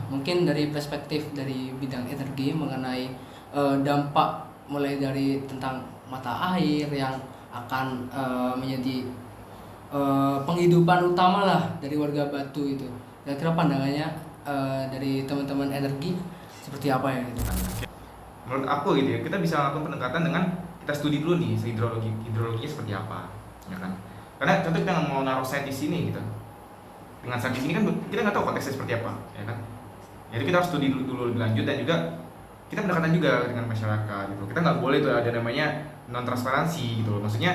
mungkin dari perspektif dari bidang energi mengenai dampak mulai dari tentang mata air yang akan menjadi penghidupan utama lah dari warga Batu itu. Kira-kira pandangannya dari teman-teman energi seperti apa ya gitu kan? Menurut aku gitu ya, kita bisa melakukan pendekatan dengan kita studi dulu nih hidrologinya seperti apa, ya kan? Karena contoh kita mau naruh site di sini gitu, dengan site di sini kan kita nggak tahu konteksnya seperti apa, ya kan? Jadi kita harus studi dulu lebih lanjut dan juga kita pendekatan juga dengan masyarakat gitu. Kita nggak boleh tuh ada namanya non transparansi gitu loh. Maksudnya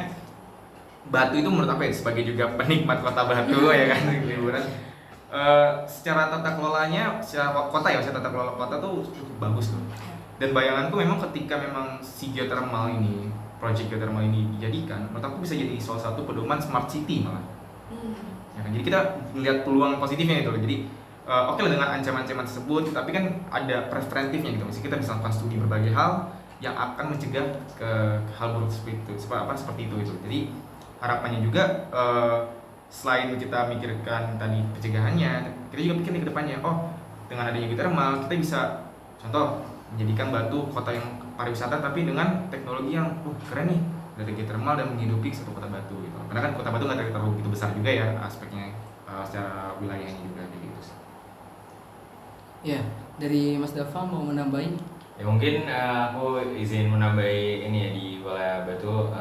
Batu itu menurut apa ya, sebagai juga penikmat kota Batu ya kan, liburan. Secara tata kelolanya, secara kota ya, secara tata kelola kota tuh cukup bagus tuh. Dan bayanganku memang ketika memang si geothermal ini, project geothermal ini dijadikan, menurut aku bisa jadi salah satu pedoman smart city malah. Ya kan? Jadi kita melihat peluang positifnya itu loh. Jadi oke lah dengan ancaman-ancaman tersebut, tapi kan ada preventifnya gitu. Misalnya kita bisa lakukan studi berbagai hal yang akan mencegah ke hal buruk seperti itu, seperti itu. Jadi harapannya juga selain kita mikirkan tadi pencegahannya, kita juga pikir nih ke depannya, oh dengan adanya geothermal kita bisa contoh menjadikan Batu kota yang pariwisata tapi dengan teknologi yang keren nih, dari geothermal dan menghidupi satu kota Batu gitu. Karena kan kota Batu nggak terlalu begitu besar juga ya aspeknya, secara wilayahnya juga gitu sih. Ya, dari Mas Dava mau menambahi? Ya mungkin aku izin menambahi ini ya di wilayah Batu.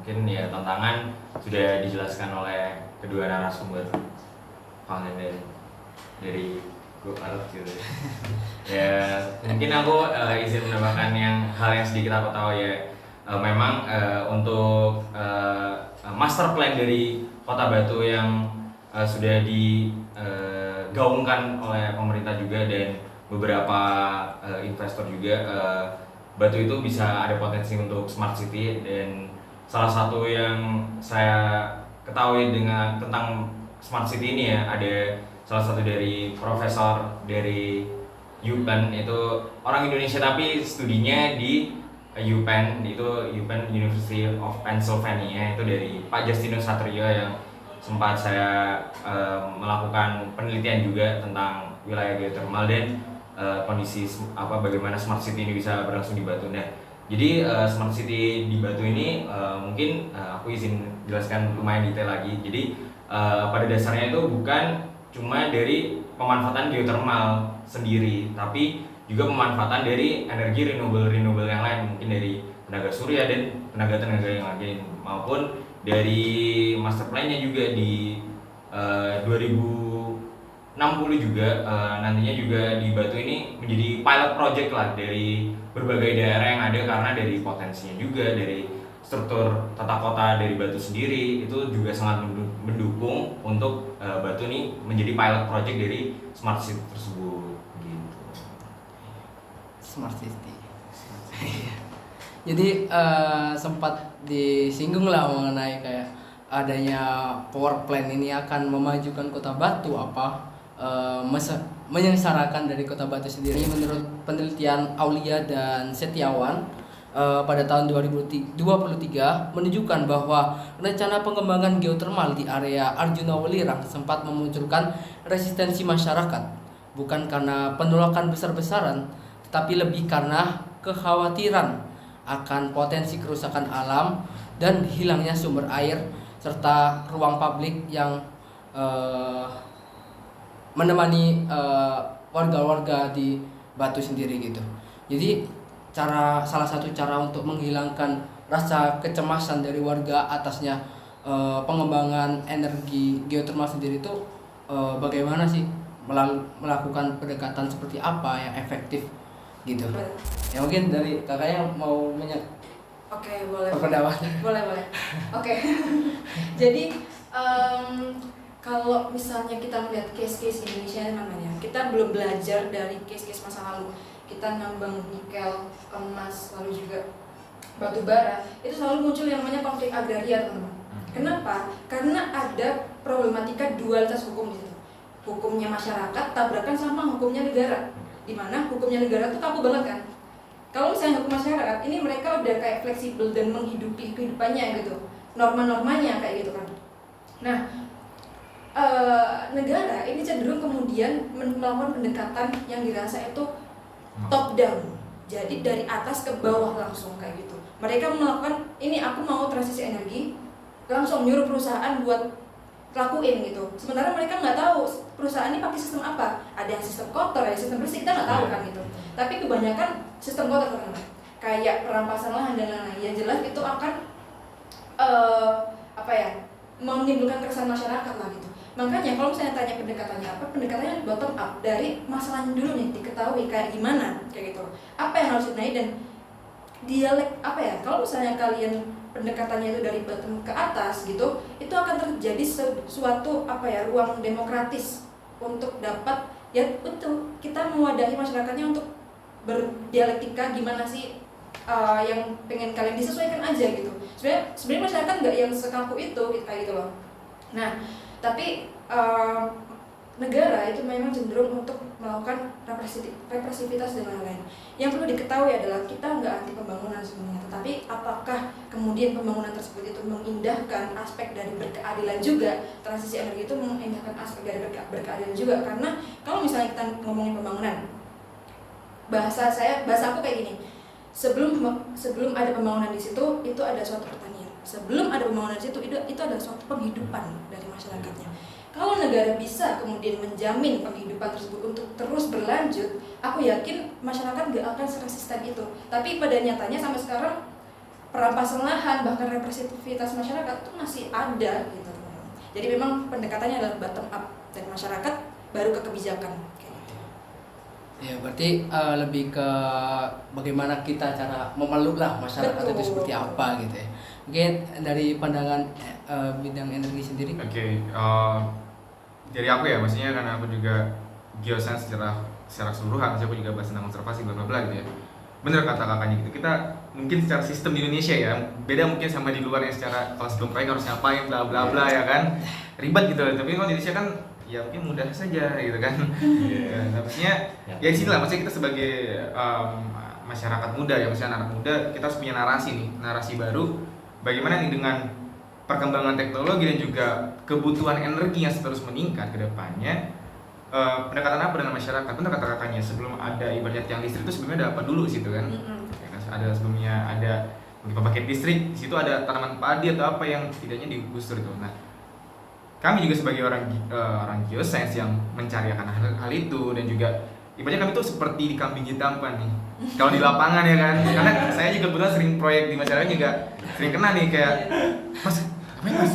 Mungkin ya tantangan sudah dijelaskan oleh kedua narasumber, Kang dan dari Go Arab gitu. Ya mungkin aku izin menambahkan hal yang sedikit aku tahu ya. Memang untuk master plan dari Kota Batu yang sudah digaungkan oleh pemerintah juga dan beberapa investor juga, Batu itu bisa ada potensi untuk smart city. Dan salah satu yang saya ketahui tentang smart city ini ya, ada salah satu dari profesor dari UPenn, itu orang Indonesia tapi studinya di UPenn, itu UPenn University of Pennsylvania, itu dari Pak Justinus Satrio yang sempat saya melakukan penelitian juga tentang wilayah geothermal dan kondisi bagaimana smart city ini bisa berlangsung di Batu. Nah, jadi smart city di Batu ini mungkin aku izin jelaskan lumayan detail lagi. Jadi pada dasarnya itu bukan cuma dari pemanfaatan geothermal sendiri, tapi juga pemanfaatan dari energi renewable yang lain, mungkin dari tenaga surya dan tenaga yang lain, maupun dari master plan-nya juga di 2060 juga nantinya juga di Batu ini menjadi pilot project lah dari berbagai daerah yang ada, karena dari potensinya juga, dari struktur tata kota dari Batu sendiri itu juga sangat mendukung untuk Batu ini menjadi pilot project dari smart city tersebut gitu. Smart city. Jadi sempat disinggung lah mengenai kayak adanya power plant ini akan memajukan kota Batu menyengsarakan dari kota Batu sendiri. Menurut penelitian Aulia dan Setiawan pada tahun 2023 menunjukkan bahwa rencana pengembangan geothermal di area Arjuna Welirang sempat memunculkan resistensi masyarakat, bukan karena penolakan besar-besaran, tetapi lebih karena kekhawatiran akan potensi kerusakan alam dan hilangnya sumber air serta ruang publik yang menemani warga-warga di Batu sendiri gitu. Jadi salah satu cara untuk menghilangkan rasa kecemasan dari warga atasnya pengembangan energi geothermal sendiri itu bagaimana sih melakukan pendekatan seperti apa yang efektif gitu. Ya mungkin dari kakaknya mau Oke, boleh. pendapat. Boleh. Oke. Jadi kalau misalnya kita melihat case-case Indonesia namanya, kita belum belajar dari case-case masa lalu. Kita nambang nikel, emas, lalu juga batu bara, itu selalu muncul yang namanya konflik agraria, teman-teman. Kenapa? Karena ada problematika dualitas hukum di situ. Hukumnya masyarakat tabrakan sama hukumnya negara. Di mana hukumnya negara itu kaku banget kan? Kalau misalnya hukum masyarakat, ini mereka udah kayak fleksibel dan menghidupi kehidupannya gitu. Norma-normanya kayak gitu kan. Nah, negara ini cenderung kemudian melakukan pendekatan yang dirasa itu top down, jadi dari atas ke bawah langsung kayak gitu. Mereka melakukan ini, aku mau transisi energi, langsung nyuruh perusahaan buat lakuin gitu. Sementara mereka nggak tahu perusahaan ini pakai sistem apa. Ada yang sistem kotor, ada sistem bersih, kita nggak tahu kan gitu. Tapi kebanyakan sistem kotor teman-teman, kayak perampasan lahan dan lain-lain. Yang jelas itu akan menimbulkan keresahan masyarakat lah gitu. Makanya kalau misalnya tanya pendekatannya apa, pendekatannya bottom up, dari masalahnya dulu nih diketahui kayak gimana kayak gitu. Apa yang harus dibenahi dan dialek kalau misalnya kalian pendekatannya itu dari bottom ke atas gitu, itu akan terjadi suatu ruang demokratis untuk dapat ya betul kita mewadahi masyarakatnya untuk berdialektika gimana sih yang pengen kalian disesuaikan aja gitu. Sebenarnya masyarakat nggak yang sekaku itu kayak gitu loh. Nah, tapi negara itu memang cenderung untuk melakukan represivitas dan lain-lain. Yang perlu diketahui adalah kita nggak anti pembangunan sebenarnya, tetapi apakah kemudian pembangunan tersebut itu mengindahkan aspek dari berkeadilan juga? Transisi energi itu mengindahkan aspek dari berkeadilan juga, karena kalau misalnya kita ngomongin pembangunan, bahasa aku kayak gini. Sebelum ada pembangunan di situ, itu ada suatu pertanian. Sebelum ada pembangunan di situ, itu ada suatu penghidupan dari masyarakatnya. Kalau negara bisa kemudian menjamin penghidupan tersebut untuk terus berlanjut, aku yakin masyarakat gak akan seresisten itu. Tapi pada nyatanya sampai sekarang perampasan lahan, bahkan representativitas masyarakat itu masih ada gitu. Jadi memang pendekatannya adalah bottom up dari masyarakat baru ke kebijakan. Ya berarti lebih ke bagaimana kita cara memeluk lah masyarakat. Betul. Itu seperti apa gitu ya. Mungkin dari pandangan bidang energi sendiri. Oke, dari aku ya, maksudnya karena aku juga geoscience secara keseluruhan, aku juga bahas tentang konservasi bla bla bla gitu ya. Bener kata kakaknya gitu, kita mungkin secara sistem di Indonesia ya beda mungkin sama di luar yang secara kalau sebelum proyek harus ngapain bla bla bla ya kan, ribet gitu. Tapi kalau di Indonesia kan ya mungkin mudah saja gitu kan. Nah, maksudnya ya di sini lah, maksudnya kita sebagai masyarakat muda ya, maksudnya anak muda, kita harus punya narasi baru bagaimana nih dengan perkembangan teknologi dan juga kebutuhan energi yang terus meningkat ke depannya. Pendekatan apa dengan masyarakat? Benar kata kakaknya, sebelum ada ibaratnya tiang listrik itu sebelumnya ada apa dulu situ kan? Ada sebelumnya ada pembangkit listrik, di situ ada tanaman padi atau apa yang setidaknya digusur itu. Nah, kami juga sebagai orang geoscience yang mencari akan hal itu, dan juga ibaratnya kami tuh seperti di kambing hitamkan nih. Kalau di lapangan ya kan, karena saya juga kebetulan sering proyek di masyarakat juga sering kena nih kayak mas apa ya mas?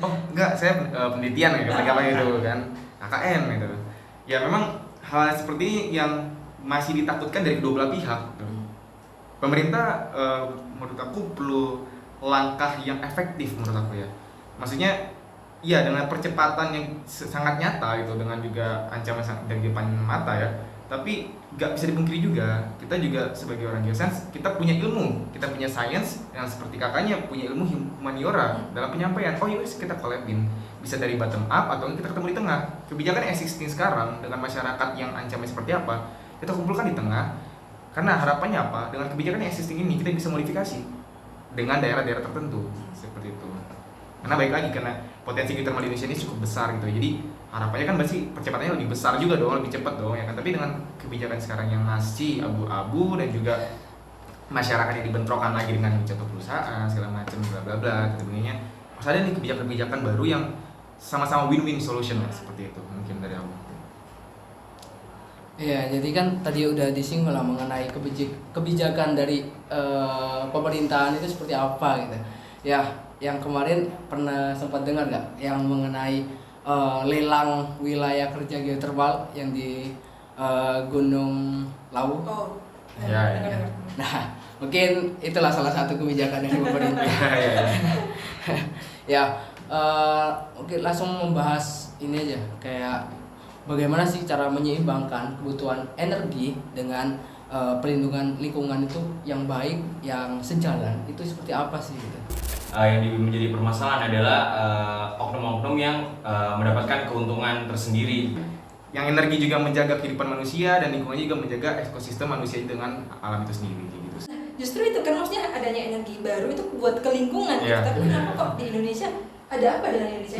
Oh enggak, saya penelitian ya apa itu kan, KKN gitu. Ya memang hal seperti ini yang masih ditakutkan dari kedua belah pihak. Pemerintah menurut aku perlu langkah yang efektif menurut aku ya. Maksudnya iya, dengan percepatan yang sangat nyata gitu, dengan juga ancaman dari depan mata ya. Tapi nggak bisa dipungkiri juga, kita juga sebagai orang geoscience, kita punya ilmu, kita punya sains yang seperti kakaknya punya ilmu humaniora dalam penyampaian. Oh iya, kita collabin, bisa dari bottom up atau kita ketemu di tengah. Kebijakan existing sekarang dengan masyarakat yang ancamannya seperti apa, kita kumpulkan di tengah. Karena harapannya apa? Dengan kebijakan yang existing ini kita bisa modifikasi dengan daerah-daerah tertentu seperti itu. Karena baik lagi, karena potensi geothermal di Indonesia ini cukup besar gitu. Jadi harapannya kan pasti percepatannya lebih besar juga dong, lebih cepat dong ya kan. Tapi dengan kebijakan sekarang yang masih abu-abu dan juga masyarakat yang dibentrokan lagi dengan contoh perusahaan segala macam bla bla bla tentunya harus ada nih kebijakan-kebijakan baru yang sama-sama win-win solution lah, seperti itu mungkin dari aku. Iya, jadi kan tadi udah disinggung lah mengenai kebijakan dari pemerintahan itu seperti apa gitu. Ya, yang kemarin pernah sempat dengar nggak yang mengenai lelang wilayah kerja geothermal yang di Gunung Lawu? Oh, Ya. Nah, mungkin itulah salah satu kebijakan dari pemerintah. Ya, mungkin langsung membahas ini aja, kayak bagaimana sih cara menyeimbangkan kebutuhan energi dengan perlindungan lingkungan itu yang baik, yang sejalan, itu seperti apa sih gitu? Yang menjadi permasalahan adalah oknum-oknum yang mendapatkan keuntungan tersendiri. Yang energi juga menjaga kehidupan manusia dan lingkungannya juga menjaga ekosistem manusia dengan alam itu sendiri gitu. Justru itu kan maksudnya adanya energi baru itu buat ke lingkungan, tapi kenapa kok di Indonesia ada apa dengan Indonesia?